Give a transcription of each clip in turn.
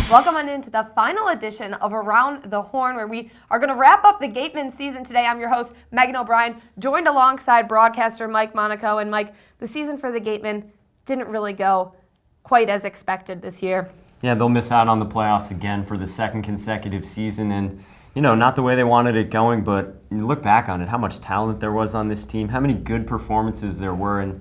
Welcome on into the final edition of Around the Horn, where we are going to wrap up the Gatemen season today. I'm your host, Megan O'Brien, joined alongside broadcaster Mike Monaco. And Mike, the season for the Gatemen didn't really go quite as expected this year. Yeah, they'll miss out on the playoffs again for the second consecutive season. And, not the way they wanted it going, but you look back on it, how much talent there was on this team, how many good performances there were. And,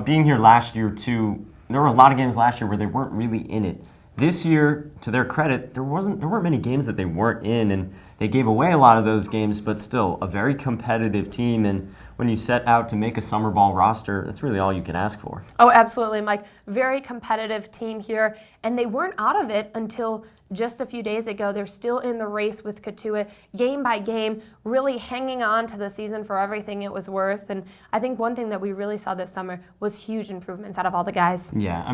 being here last year, too, there were a lot of games last year where they weren't really in it. This year, to their credit, there weren't many games that they weren't in, and they gave away a lot of those games, but still a very competitive team. And when you set out to make a summer ball roster, that's really all you can ask for. Oh, absolutely, Mike. Very competitive team here, and they weren't out of it until just a few days ago. They're still in the race with Cotuit, game by game, really hanging on to the season for everything it was worth. And I think one thing that we really saw this summer was huge improvements out of all the guys. Yeah,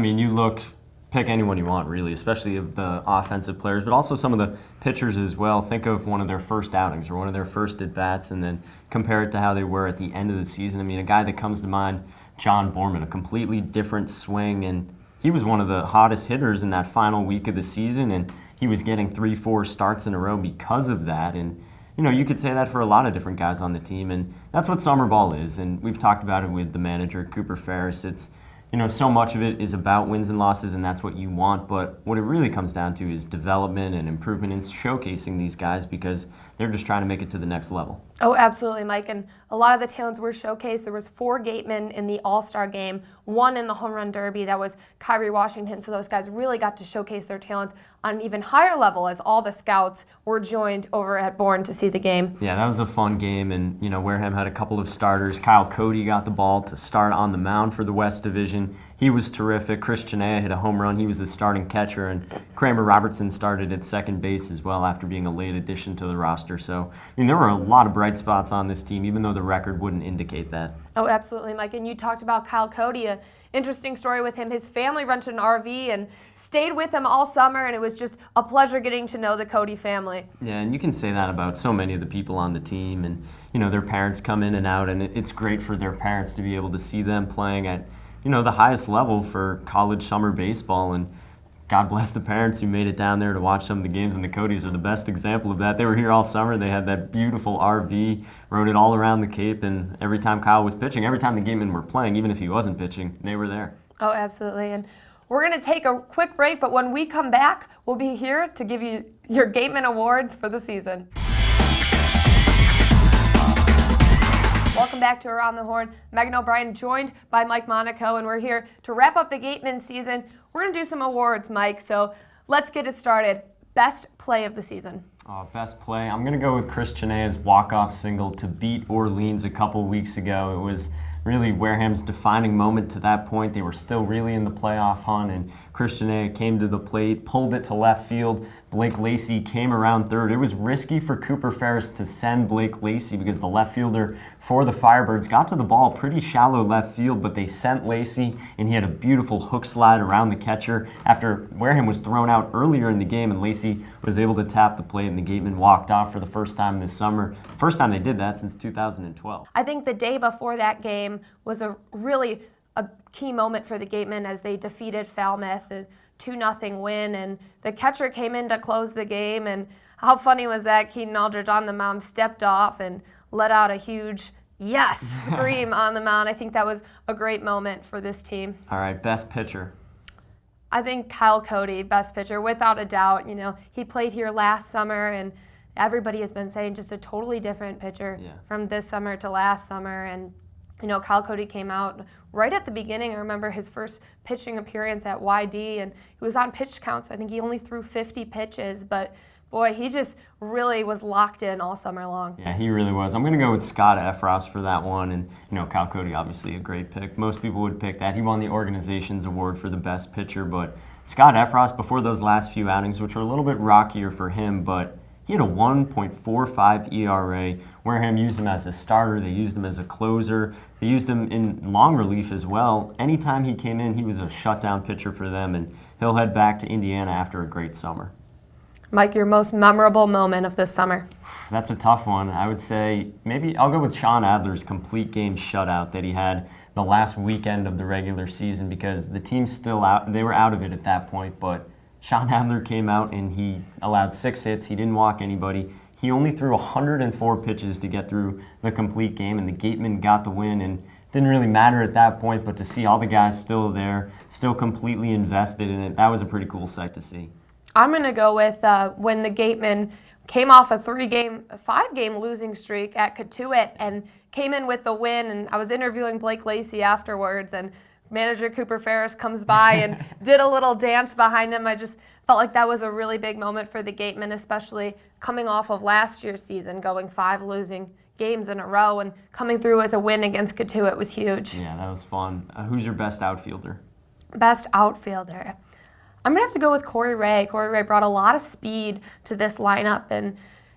pick anyone you want, really, especially of the offensive players, but also some of the pitchers as well. Think of one of their first outings or one of their first at-bats, and then compare it to how they were at the end of the season. A guy that comes to mind, John Borman, a completely different swing, and he was one of the hottest hitters in that final week of the season, and he was getting 3-4 starts in a row because of that. And you could say that for a lot of different guys on the team, and that's what summer ball is. And we've talked about it with the manager, Cooper Ferris. It's so much of it is about wins and losses, and that's what you want. But what it really comes down to is development and improvement and showcasing these guys because they're just trying to make it to the next level. Oh, absolutely, Mike. And a lot of the talents were showcased. There was 4 Gatemen in the All-Star game, 1 in the Home Run Derby. That was Kyrie Washington. So those guys really got to showcase their talents on an even higher level as all the scouts were joined over at Bourne to see the game. Yeah, that was a fun game. And, Wareham had a couple of starters. Kyle Cody got the ball to start on the mound for the West Division. He was terrific. Chris Chenea hit a home run. He was the starting catcher. And Kramer Robertson started at second base as well after being a late addition to the roster. So, there were a lot of bright spots on this team, even though the record wouldn't indicate that. Oh, absolutely, Mike. And you talked about Kyle Cody, an interesting story with him. His family rented an RV and stayed with him all summer, and it was just a pleasure getting to know the Cody family. Yeah, and you can say that about so many of the people on the team. And, their parents come in and out, and it's great for their parents to be able to see them playing at, the highest level for college summer baseball. And God bless the parents who made it down there to watch some of the games, and the Codys are the best example of that. They were here all summer. They had that beautiful RV, rode it all around the Cape, and every time Kyle was pitching, every time the Gatemen were playing, even if he wasn't pitching, they were there. Oh, absolutely. And we're going to take a quick break, but when we come back, we'll be here to give you your Gatemen awards for the season. Welcome back to Around the Horn. Megan O'Brien joined by Mike Monaco, and we're here to wrap up the Gatemen season. We're going to do some awards, Mike, so let's get it started. Best play of the season. Best play. I'm going to go with Chris Chenea's walk-off single to beat Orleans a couple weeks ago. It was really Wareham's defining moment to that point. They were still really in the playoff hunt, and Chris Chenea came to the plate, pulled it to left field. Blake Lacey came around third. It was risky for Cooper Ferris to send Blake Lacey because the left fielder for the Firebirds got to the ball pretty shallow left field, but they sent Lacey, and he had a beautiful hook slide around the catcher after Wareham was thrown out earlier in the game, and Lacey was able to tap the plate, and the Gatemen walked off for the first time this summer. First time they did that since 2012. I think the day before that game was a key moment for the Gatemen as they defeated Falmouth, a 2-0 win, and the catcher came in to close the game. And how funny was that? Keaton Aldridge on the mound stepped off and let out a huge yes scream on the mound. I think that was a great moment for this team. All right, best pitcher. I think Kyle Cody, best pitcher, without a doubt. He played here last summer, and everybody has been saying just a totally different pitcher from this summer to last summer. And Kyle Cody came out right at the beginning. I remember his first pitching appearance at YD, and he was on pitch count, so I think he only threw 50 pitches, but boy, he just really was locked in all summer long. Yeah, he really was. I'm going to go with Scott Efros for that one, and Kyle Cody, obviously a great pick. Most people would pick that. He won the organization's award for the best pitcher, but Scott Efros, before those last few outings, which were a little bit rockier for him, but he had a 1.45 ERA. Wareham used him as a starter. They used him as a closer. They used him in long relief as well. Anytime he came in, he was a shutdown pitcher for them, and he'll head back to Indiana after a great summer. Mike, your most memorable moment of this summer? That's a tough one. I would say maybe I'll go with Sean Adler's complete game shutout that he had the last weekend of the regular season because the team's still out. They were out of it at that point, but Sean Adler came out and he allowed 6 hits. He didn't walk anybody. He only threw 104 pitches to get through the complete game, and the Gatemen got the win. And didn't really matter at that point, but to see all the guys still there, still completely invested in it, that was a pretty cool sight to see. I'm going to go with when the Gatemen came off a 5-game losing streak at Katuitt and came in with the win. And I was interviewing Blake Lacey afterwards, and manager Cooper Ferris comes by and did a little dance behind him. I just felt like that was a really big moment for the Gatemen, especially coming off of last year's season, going 5 losing games in a row and coming through with a win against Katuitt was huge. Yeah, that was fun. Who's your best outfielder? Best outfielder. I'm going to have to go with Corey Ray. Corey Ray brought a lot of speed to this lineup and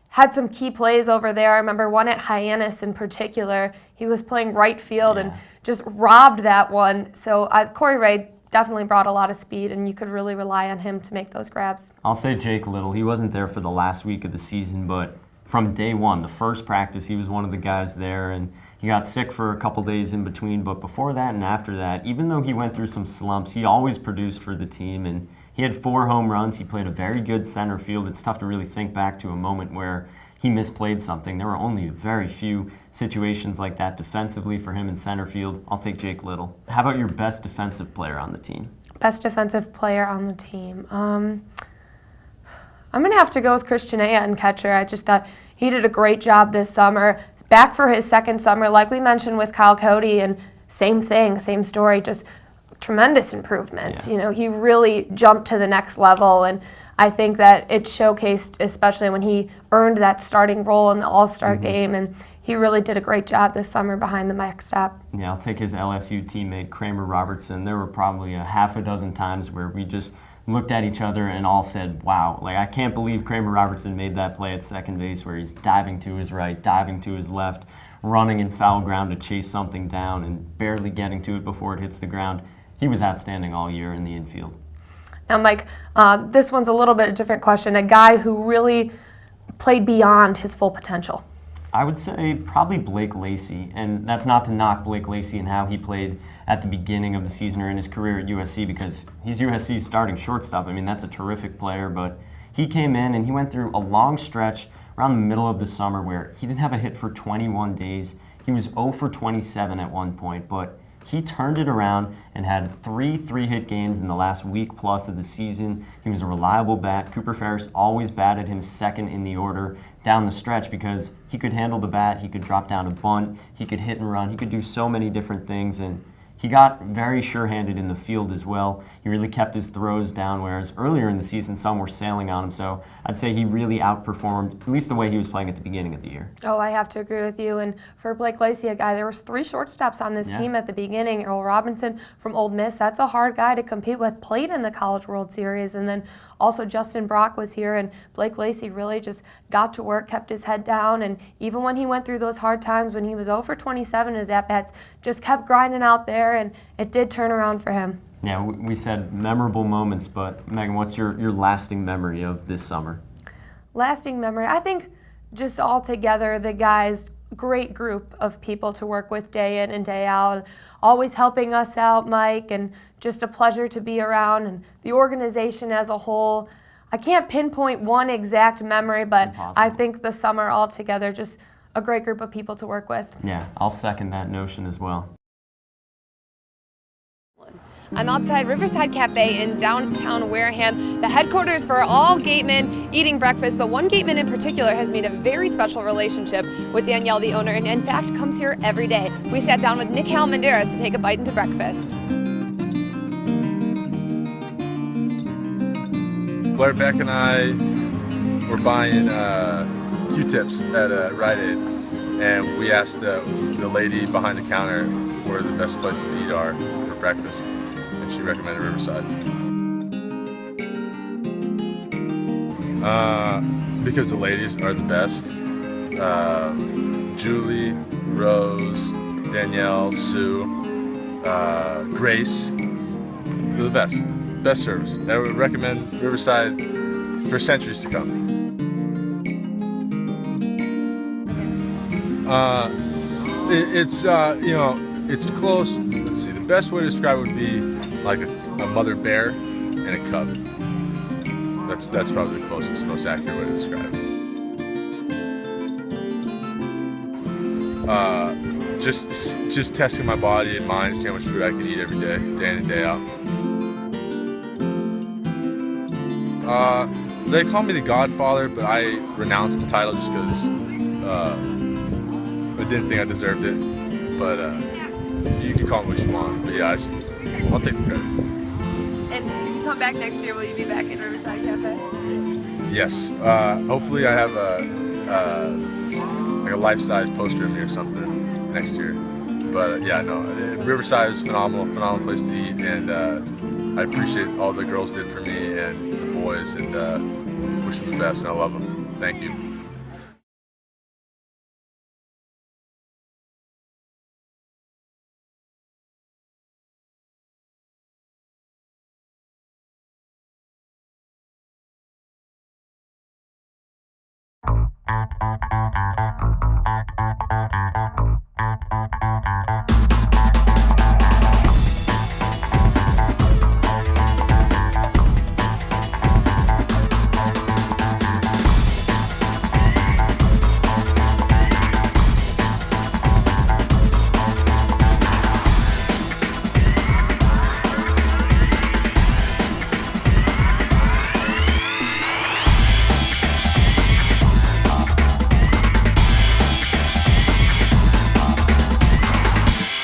had some key plays over there. I remember one at Hyannis in particular. He was playing right field and just robbed that one. So Corey Ray definitely brought a lot of speed, and you could really rely on him to make those grabs. I'll say Jake Little. He wasn't there for the last week of the season, but from day one, the first practice, he was one of the guys there, and he got sick for a couple days in between. But before that and after that, even though he went through some slumps, he always produced for the team, and he had 4 home runs. He played a very good center field. It's tough to really think back to a moment where he misplayed something. There were only very few situations like that defensively for him in center field. I'll take Jake Little. How about your best defensive player on the team? Best defensive player on the team. I'm going to have to go with Christian Aya in catcher. I just thought he did a great job this summer. Back for his second summer, like we mentioned with Kyle Cody, and same thing, same story, just tremendous improvements. Yeah. You know, he really jumped to the next level, and I think that it showcased, especially when he earned that starting role in the All-Star game, and he really did a great job this summer behind the mic stop. Yeah, I'll take his LSU teammate, Kramer Robertson. There were probably a half a dozen times where we just looked at each other and all said, wow, like I can't believe Kramer Robertson made that play at second base where he's diving to his right, diving to his left, running in foul ground to chase something down and barely getting to it before it hits the ground. He was outstanding all year in the infield. Now, Mike, this one's a little bit a different question. A guy who really played beyond his full potential. I would say probably Blake Lacey, and that's not to knock Blake Lacey and how he played at the beginning of the season or in his career at USC, because he's USC's starting shortstop. I mean, that's a terrific player, but he came in and he went through a long stretch around the middle of the summer where he didn't have a hit for 21 days. He was 0 for 27 at one point, but he turned it around and had 3 3-hit games in the last week plus of the season. He was a reliable bat. Cooper Ferris always batted him second in the order down the stretch because he could handle the bat, he could drop down a bunt, he could hit and run, he could do so many different things, and he got very sure-handed in the field as well. He really kept his throws down, whereas earlier in the season, some were sailing on him. So I'd say he really outperformed, at least the way he was playing at the beginning of the year. Oh, I have to agree with you. And for Blake Lacey, a guy, there was 3 shortstops on this team at the beginning. Earl Robinson from Ole Miss, that's a hard guy to compete with, played in the College World Series. And then also Justin Brock was here, and Blake Lacey really just got to work, kept his head down, and even when he went through those hard times when he was 0 for 27, his at-bats just kept grinding out there, and it did turn around for him. Yeah, we said memorable moments, but Megan, what's your lasting memory of this summer? Lasting memory, I think just all together, the guys, great group of people to work with day in and day out, always helping us out, Mike, and just a pleasure to be around, and the organization as a whole. I can't pinpoint one exact memory, but I think the summer all together, just a great group of people to work with. Yeah, I'll second that notion as well. I'm outside Riverside Cafe in downtown Wareham, the headquarters for all Gatemen eating breakfast, but one Gateman in particular has made a very special relationship with Danielle, the owner, and in fact comes here every day. We sat down with Nick Halamandaris to take a bite into breakfast. Blair Beck and I were buying Q-tips at Rite Aid, and we asked the lady behind the counter where the best places to eat are for breakfast. She recommended Riverside. Because the ladies are the best. Julie, Rose, Danielle, Sue, Grace, they're the best. Best service. I would recommend Riverside for centuries to come. It's close. Let's see. The best way to describe it would be like a mother bear and a cub. That's probably the closest, most accurate way to describe it. Just testing my body and mind, seeing how much food I can eat every day, day in and day out. They call me the Godfather, but I renounced the title just because I didn't think I deserved it. But you can call me what you want. But yeah, I'll take the credit. And if you come back next year, will you be back in Riverside Cafe? Yes. Hopefully I have like a life-size poster of me or something next year. But yeah, no, Riverside was phenomenal place to eat, and I appreciate all the girls did for me and the boys, and wish them the best, and I love them. Thank you.